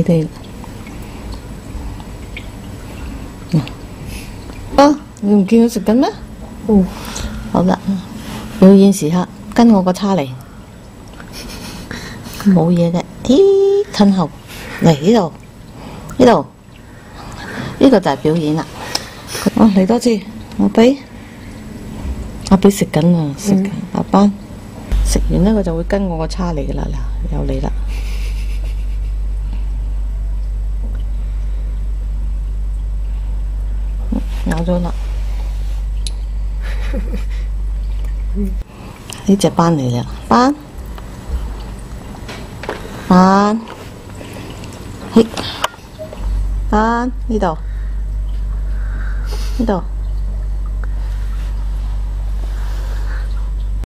俾你。啊，你唔見佢食緊咩？哦，好啦，表演時刻，跟我個叉嚟，冇嘢嘅。咦，褪後嚟呢度，呢度，呢個就係表演啦。啊，嚟多次，阿比食緊啊，食緊。阿班食完呢，佢就會跟我個叉嚟噶啦，嗱，又嚟啦。咬咗啦。呢隻斑嚟啦，斑，嘿，斑呢度，呢度。